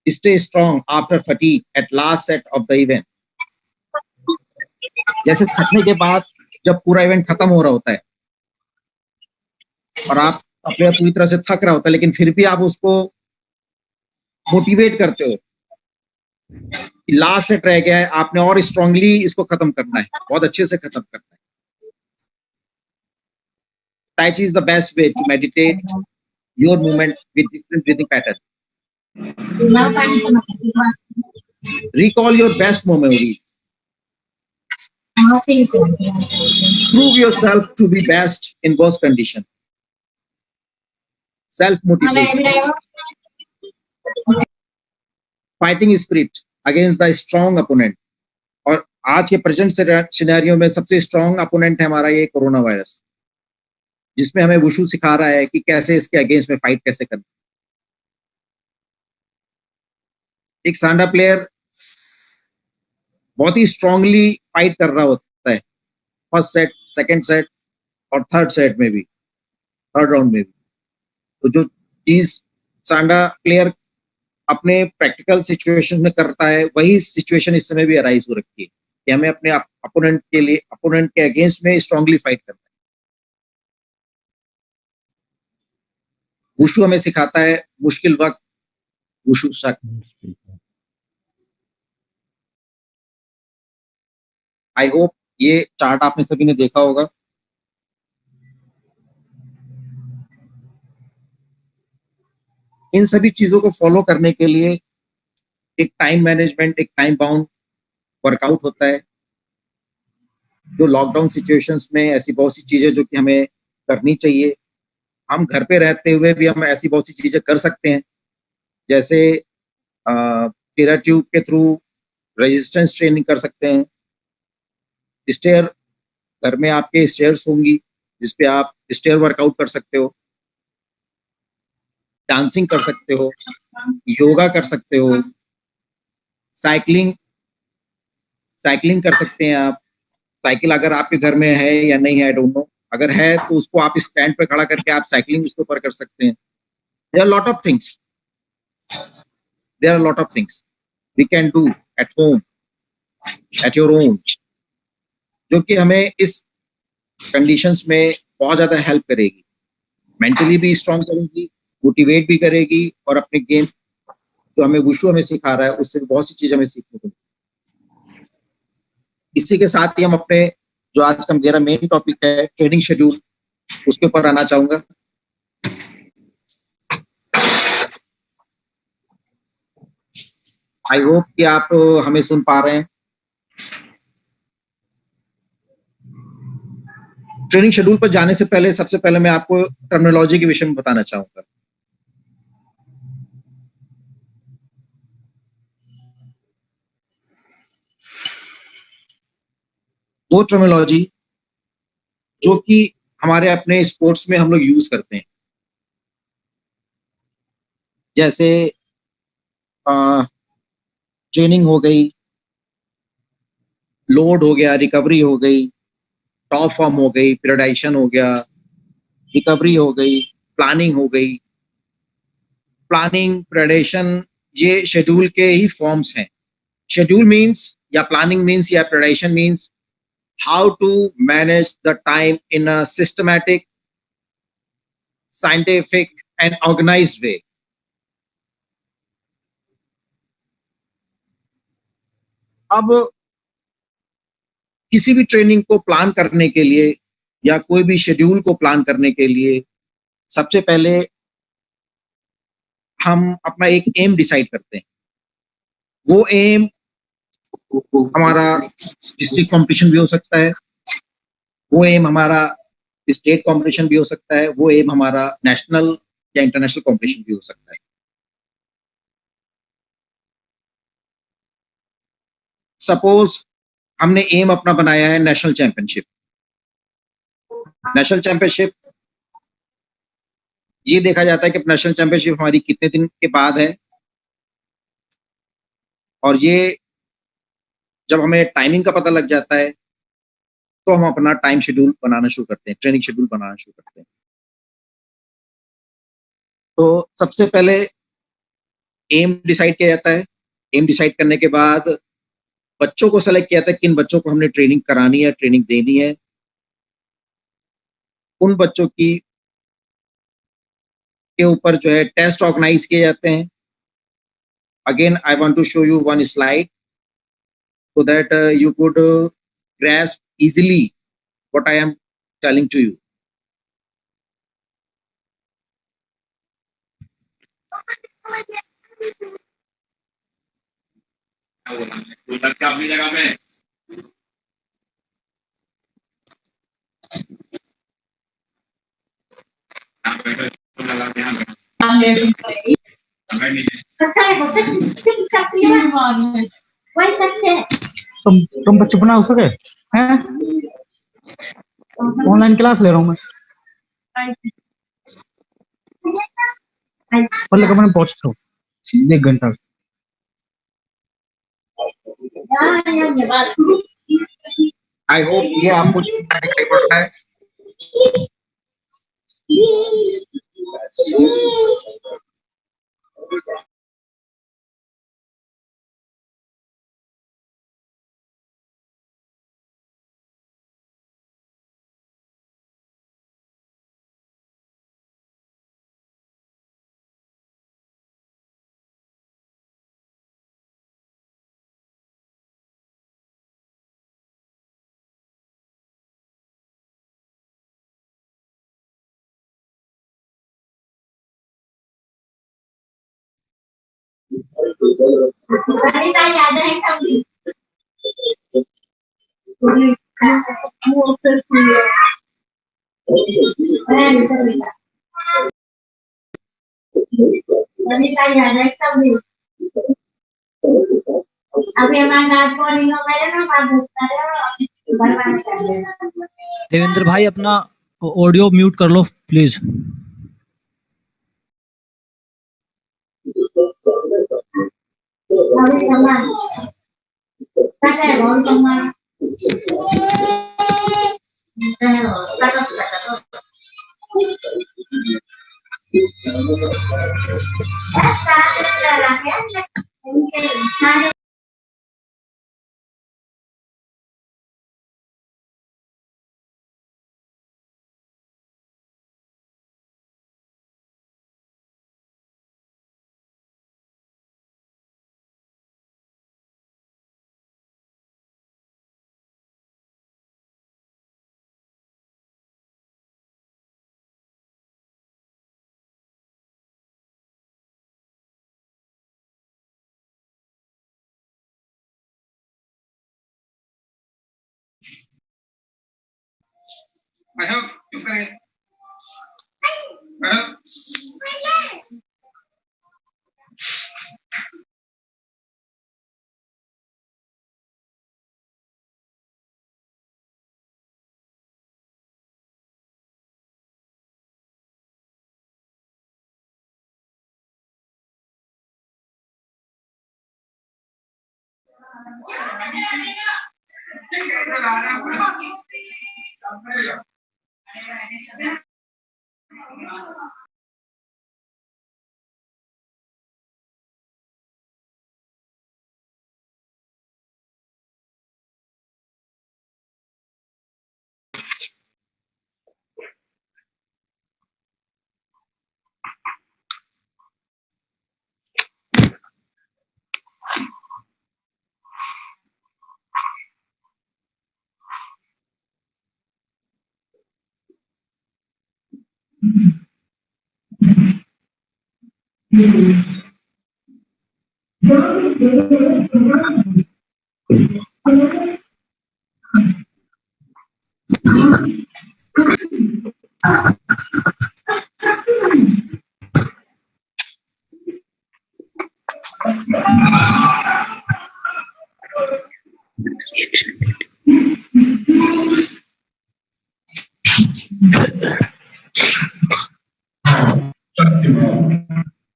stay strong after fatigue at last set of the event। जैसे थकने के बाद जब पूरा event खत्म हो रहा होता है और आप अपने पूरी तरह से थक रहा होता है, लेकिन फिर भी आप उसको मोटिवेट करते हो, लास्ट सेट रह गया है, आपने और स्ट्रांगली इसको खत्म करना है, बहुत अच्छे से खत्म करना है। Tai Chi is the best way to meditate your movement with different breathing pattern. Recall your best memories. Prove yourself to be best in worst condition. Self motivation. Fighting spirit against the strong opponent. और आज के present scenario में सबसे strong opponent है हमारा ये corona virus, जिसमें हमें वुशु सिखा रहा है कि कैसे इसके अगेंस्ट में फाइट कैसे करना। एक सांडा प्लेयर बहुत ही स्ट्रांगली फाइट कर रहा होता है, फर्स्ट सेट, सेकंड सेट और थर्ड सेट में भी, थर्ड राउंड में भी। तो जो चीज सांडा प्लेयर अपने प्रैक्टिकल सिचुएशन में करता है, वही सिचुएशन इस समय भी अराइज हो रखी है कि हमें अपने अपोनेंट के लिए, अपोनेंट के अगेंस्ट में स्ट्रांगली फाइट करना है। वुशु हमें सिखाता है मुश्किल वक्त वुशु शक्ति। आई होप ये चार्ट आपने सभी ने देखा होगा। इन सभी चीजों को फॉलो करने के लिए एक टाइम मैनेजमेंट, एक टाइम बाउंड वर्कआउट होता है। जो लॉकडाउन सिचुएशंस में ऐसी बहुत सी चीजें जो कि हमें करनी चाहिए, हम घर पे रहते हुए भी हम ऐसी बहुत सी चीजें कर सकते हैं, जैसे टेरा ट्यूब के थ्रू रेजिस्टेंस ट्रेनिंग कर सकते हैं। स्टेयर, घर में आपके स्टेयर्स होंगी जिसपे आप स्टेयर वर्कआउट कर सकते हो, डांसिंग कर सकते हो, योगा कर सकते हो, साइकिलिंग कर सकते हैं आप। साइकिल अगर आपके घर में है या नहीं है, आई डोंट नो, अगर है तो उसको आप स्टैंड पे खड़ा करके आप साइकिलिंग उसके ऊपर कर सकते हैं। There are lot of things, there are lot of things we can do at home, at your own, जो कि हमें इस कंडीशंस में बहुत ज्यादा हेल्प करेगी, मेंटली भी स्ट्रांग करेगी, मोटिवेट भी करेगी, और अपने गेम जो हमें वुशु हमें सिखा रहा है उससे बहुत सी चीजें हमें सीखने को। इसी के साथ ही हम अपने जो आज का मेरा मेन टॉपिक है ट्रेनिंग शेड्यूल, उसके ऊपर आना चाहूंगा। आई होप कि आप हमें सुन पा रहे हैं। ट्रेनिंग शेड्यूल पर जाने से पहले सबसे पहले मैं आपको टर्मिनोलॉजी के विषय में बताना चाहूंगा। वो टर्मिनोलॉजी जो कि हमारे अपने स्पोर्ट्स में हम लोग यूज करते हैं, जैसे ट्रेनिंग हो गई, लोड हो गया, रिकवरी हो गई, टॉप फॉर्म हो गई, पीरियडाइजेशन हो गया, रिकवरी हो गई, प्लानिंग हो गई। प्लानिंग, पीरियडाइजेशन ये शेड्यूल के ही फॉर्म्स हैं। शेड्यूल मीन्स या प्लानिंग मीन्स या periodisation means how to manage the time in a systematic, scientific and organized way। अब किसी भी ट्रेनिंग को प्लान करने के लिए या कोई भी शेड्यूल को प्लान करने के लिए सबसे पहले हम अपना एक एम डिसाइड करते हैं। वो एम हमारा डिस्ट्रिक्ट कंपटीशन भी हो सकता है, वो एम हमारा स्टेट कंपटीशन भी हो सकता है, वो एम हमारा नेशनल या इंटरनेशनल कंपटीशन भी हो सकता है। सपोज हमने एम अपना बनाया है नेशनल चैंपियनशिप। नेशनल चैंपियनशिप ये देखा जाता है कि नेशनल चैंपियनशिप हमारी कितने दिन के बाद है, और ये जब हमें टाइमिंग का पता लग जाता है तो हम अपना टाइम शेड्यूल बनाना शुरू करते हैं, ट्रेनिंग शेड्यूल बनाना शुरू करते हैं। तो सबसे पहले एम डिसाइड किया जाता है। एम डिसाइड करने के बाद बच्चों को सेलेक्ट किया जाता है, किन बच्चों को हमने ट्रेनिंग करानी है, ट्रेनिंग देनी है। उन बच्चों की के ऊपर जो है टेस्ट ऑर्गेनाइज किए जाते हैं। Again I want to show you one slide so that you could grasp easily what I am telling to you. तुम बच्चे बना सके हैं? ऑनलाइन क्लास ले रहा हूँ मैं। पहले कब मैं पहुंच रहा हूँ 1 घंटा। I hope ये आपको दिखाई पड़ता है। अभी हमारा कोडिंग वगैरह ना बात होता है और भरवाने का है। देवेंद्र भाई अपना ऑडियो म्यूट कर लो प्लीज। अभी कमान पता है बहुत कमान ऐसा लगा क्या उनके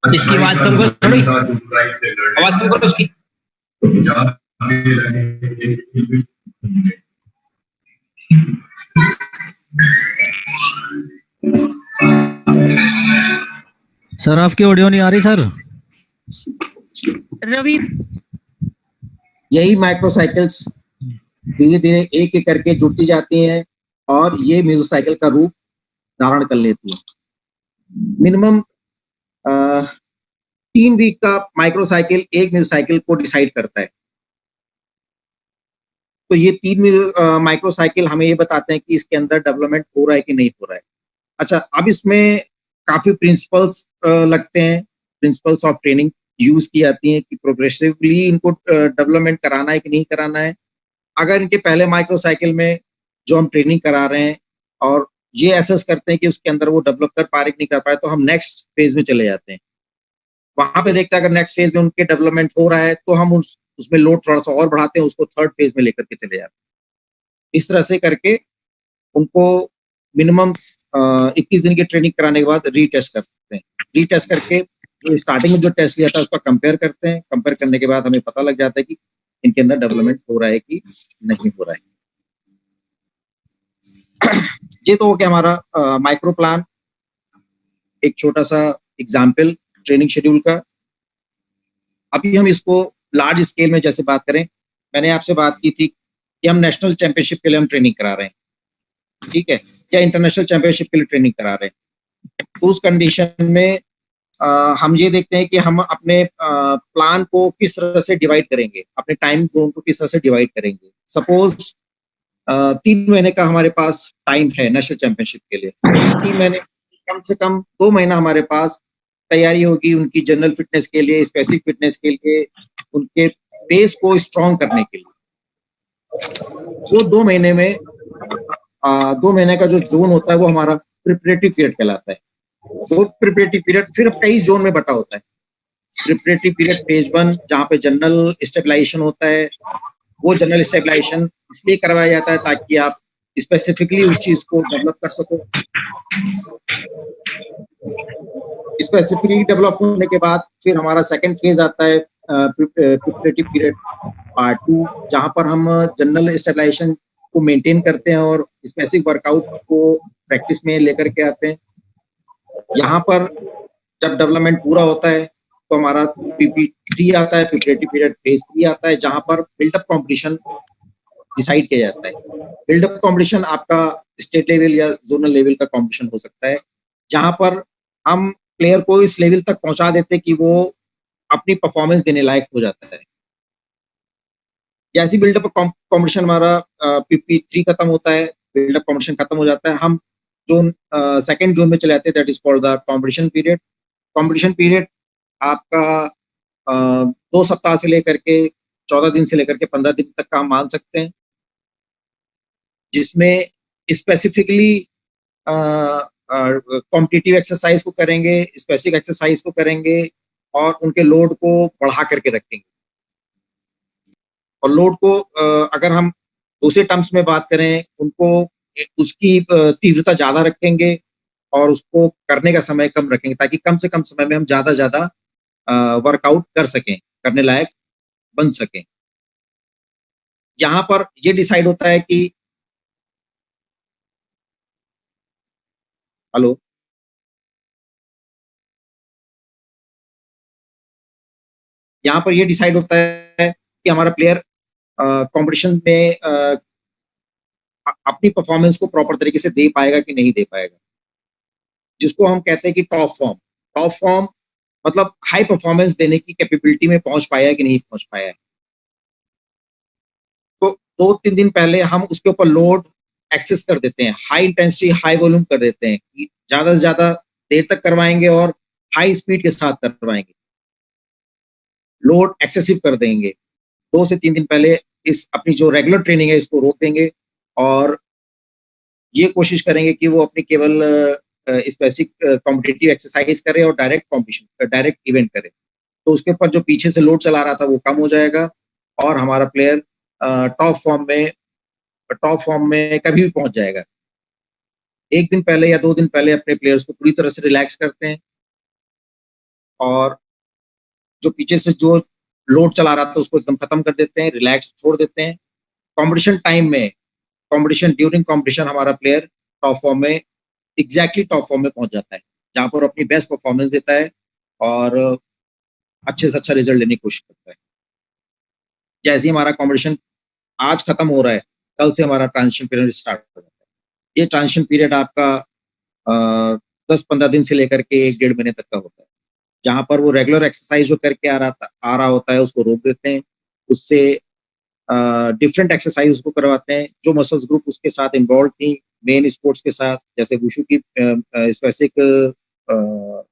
इसकी आवाज कम करो थोड़ी, आवाज कम करो इसकी। सर आपकी ऑडियो नहीं आ रही सर। रवि यही माइक्रोसाइकिल्स धीरे धीरे एक एक करके जुड़ती जाती हैं और ये मेसोसाइकिल का रूप धारण कर लेती है। मिनिमम 3 वीक का माइक्रोसाइकिल एक मेसोसाइकिल को डिसाइड करता है। तो ये 3 माइक्रोसाइकिल हमें ये बताते हैं कि इसके अंदर डेवलपमेंट हो रहा है कि नहीं हो रहा है। अच्छा, अब इसमें काफी प्रिंसिपल्स लगते हैं, प्रिंसिपल्स ऑफ ट्रेनिंग यूज की जाती हैं कि प्रोग्रेसिवली इनको डेवलपमेंट कराना है कि नहीं कराना है। अगर इनके पहले माइक्रोसाइकिल में जो हम ट्रेनिंग करा रहे हैं और ये एसेस करते हैं कि उसके अंदर वो डेवलप कर पा रहे कि नहीं कर पा रहे, तो हम नेक्स्ट फेज में चले जाते हैं। वहां पे देखते हैं अगर नेक्स्ट फेज में उनके डेवलपमेंट हो रहा है तो हम उसमें लोड थोड़ा सा और बढ़ाते हैं, उसको थर्ड फेज में लेकर के चले जाते हैं। इस तरह से करके उनको मिनिमम 21 दिन की ट्रेनिंग कराने के बाद रीटेस्ट करते हैं। रीटेस्ट करके जो स्टार्टिंग में जो टेस्ट लिया था उसका कंपेयर करते हैं। कंपेयर करने के बाद हमें पता लग जाता है कि इनके अंदर डेवलपमेंट हो रहा है कि नहीं हो रहा है। ये तो हो गया हमारा माइक्रो प्लान, एक छोटा सा एग्जाम्पल ट्रेनिंग शेड्यूल का। अभी हम इसको लार्ज स्केल में जैसे बात करें, मैंने आपसे बात की थी कि हम नेशनल चैंपियनशिप के लिए हम ट्रेनिंग करा रहे हैं, ठीक है, या इंटरनेशनल चैंपियनशिप के लिए ट्रेनिंग करा रहे हैं। तो उस कंडीशन में हम ये देखते हैं कि हम अपने प्लान को किस तरह से डिवाइड करेंगे, अपने टाइम जोन को किस तरह से डिवाइड करेंगे। सपोज 3 महीने का हमारे पास टाइम है नेशनल चैंपियनशिप के लिए। 3 महीने कम से कम 2 महीना हमारे पास तैयारी होगी उनकी जनरल फिटनेस के लिए, स्पेसिफिक फिटनेस के लिए, उनके बेस को स्ट्रॉन्ग करने के लिए। वो 2 महीने में 2 महीने का जो जोन होता है वो हमारा प्रिपरेटरी पीरियड कहलाता है। वो प्रिपरेटरी पीरियड फिर कई जोन में बटा होता है। प्रिपरेटरी पीरियड फेज 1 जहाँ पे जनरल स्टेबलाइजेशन होता है, वो जनरल स्टेबलाइजेशन इसलिए करवाया जाता है ताकि आप स्पेसिफिकली उस चीज को डेवलप कर सको। स्पेसिफिकली डेवलप होने के बाद फिर हमारा सेकंड फेज आता है प्रिपरेटरी पीरियड पार्ट 2, जहाँ पर हम जनरल स्टेबलाइजेशन को मेंटेन करते हैं और स्पेसिफिक वर्कआउट को प्रैक्टिस में लेकर के आते हैं। यहाँ पर जब डेवलपमेंट पूरा होता है तो हमारा PP3 आता है, प्रिपरेटरी पीरियड फेज 3 आता है, जहाँ पर बिल्डअप कॉम्पिटिशन डिसाइड किया जाता है। बिल्डअप कॉम्पिटिशन आपका स्टेट लेवल या जोनल लेवल का कॉम्पिटिशन हो सकता है, जहाँ पर हम प्लेयर को इस लेवल तक पहुंचा देते हैं कि वो अपनी परफॉर्मेंस देने लायक हो जाता है। जैसे बिल्डअप कॉम्पिटिशन हमारा PP3 खत्म होता है, बिल्डअप कॉम्पिटिशन खत्म हो जाता है, हम जोन सेकंड जोन में चले जाते हैं, that is called the competition period. Competition period आपका 2 सप्ताह से लेकर के 14 दिन से लेकर के 15 दिन तक का हम मान सकते हैं, जिसमें स्पेसिफिकली कॉम्पिटिटिव एक्सरसाइज को करेंगे, स्पेसिफिक एक्सरसाइज को करेंगे और उनके लोड को बढ़ा करके रखेंगे। और लोड को अगर हम दूसरे टर्म्स में बात करें, उनको उसकी तीव्रता ज्यादा रखेंगे और उसको करने का समय कम रखेंगे, ताकि कम से कम समय में हम ज्यादा वर्कआउट कर सकें, करने लायक बन सकें। यहाँ पर ये डिसाइड होता है कि हेलो, यहाँ पर ये डिसाइड होता है कि हमारा प्लेयर कंपटीशन में अपनी परफॉर्मेंस को प्रॉपर तरीके से दे पाएगा कि नहीं दे पाएगा, जिसको हम कहते हैं कि टॉप फॉर्म। टॉप फॉर्म मतलब हाई परफॉर्मेंस देने की कैपेबिलिटी में पहुंच पाया है कि नहीं पहुंच पाया है। तो 2-3 दिन पहले हम उसके ऊपर लोड एक्सेस कर देते हैं, हाई इंटेंसिटी हाई वॉल्यूम कर देते हैं कि ज्यादा से ज्यादा देर तक करवाएंगे और हाई स्पीड के साथ करवाएंगे, लोड एक्सेसिव कर देंगे। 2 से 3 दिन पहले इस अपनी जो रेगुलर ट्रेनिंग है इसको रोक देंगे और ये कोशिश करेंगे कि वो अपनी केवल स्पेसिफिक कॉम्पिटिटिव एक्सरसाइज करे और डायरेक्ट कॉम्पिटिशन डायरेक्ट इवेंट करे। तो उसके ऊपर जो पीछे से लोड चला रहा था वो कम हो जाएगा और हमारा प्लेयर टॉप फॉर्म में कभी भी पहुंच जाएगा। 1 दिन पहले या 2 दिन पहले अपने प्लेयर्स को पूरी तरह से रिलैक्स करते हैं और जो पीछे से जो लोड चला रहा था उसको एकदम खत्म कर देते हैं, रिलैक्स छोड़ देते हैं। कंपटीशन टाइम में, ड्यूरिंग कंपटीशन हमारा प्लेयर टॉप फॉर्म में, एग्जैक्टली टॉप फॉर्म में पहुंच जाता है, जहां पर अपनी बेस्ट परफॉर्मेंस देता है और अच्छे से अच्छा रिजल्ट लेने की कोशिश करता है। जैसे ही हमारा कंपटीशन आज खत्म हो रहा है, कल से हमारा ट्रांजिशन पीरियड स्टार्ट हो जाता है। ये ट्रांजिशन पीरियड आपका 10-15 दिन से लेकर के 1-1.5 महीने तक का होता है, जहां पर वो रेगुलर एक्सरसाइज जो करके आ रहा होता है उसको रोक देते हैं, उससे डिफरेंट एक्सरसाइज को करवाते हैं। जो मसल्स ग्रुप उसके साथ इन्वॉल्व थी मेन स्पोर्ट्स के साथ, जैसे वुशु की स्पेसिफिक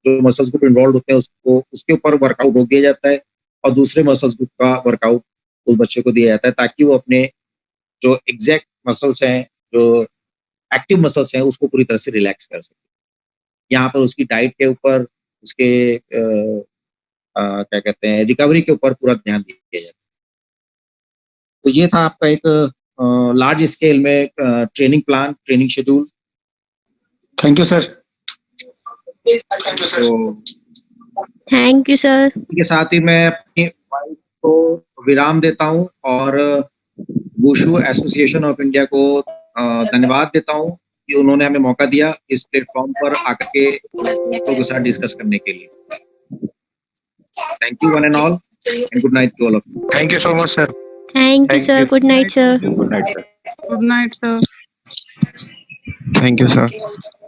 जो मसल्स ग्रुप इन्वॉल्व होते हैं उसको उसके ऊपर वर्कआउट रोक दिया जाता है और दूसरे मसल्स ग्रुप का वर्कआउट उस बच्चे को दिया जाता है, ताकि वो अपने जो एग्जैक्ट मसल्स हैं, जो एक्टिव मसल्स हैं, उसको पूरी तरह से रिलैक्स कर सके। यहाँ पर उसकी डाइट के ऊपर, उसके क्या कहते हैं, रिकवरी के ऊपर पूरा ध्यान दिया जाता है। तो ये था आपका एक लार्ज स्केल में training plan, training schedule. Thank you sir. तो थैंक यू सर। के साथ ही मैं अपनी वाइफ को विराम देता हूँ और वुशु एसोसिएशन ऑफ इंडिया को धन्यवाद देता हूँ कि उन्होंने हमें मौका दिया इस प्लेटफॉर्म पर आकर के लोगों के साथ डिस्कस करने के लिए। Thank you one and all and good night to all of you. Thank you so much sir. Thank you sir. Good night sir. Good night sir. Good night, sir. Thank you sir.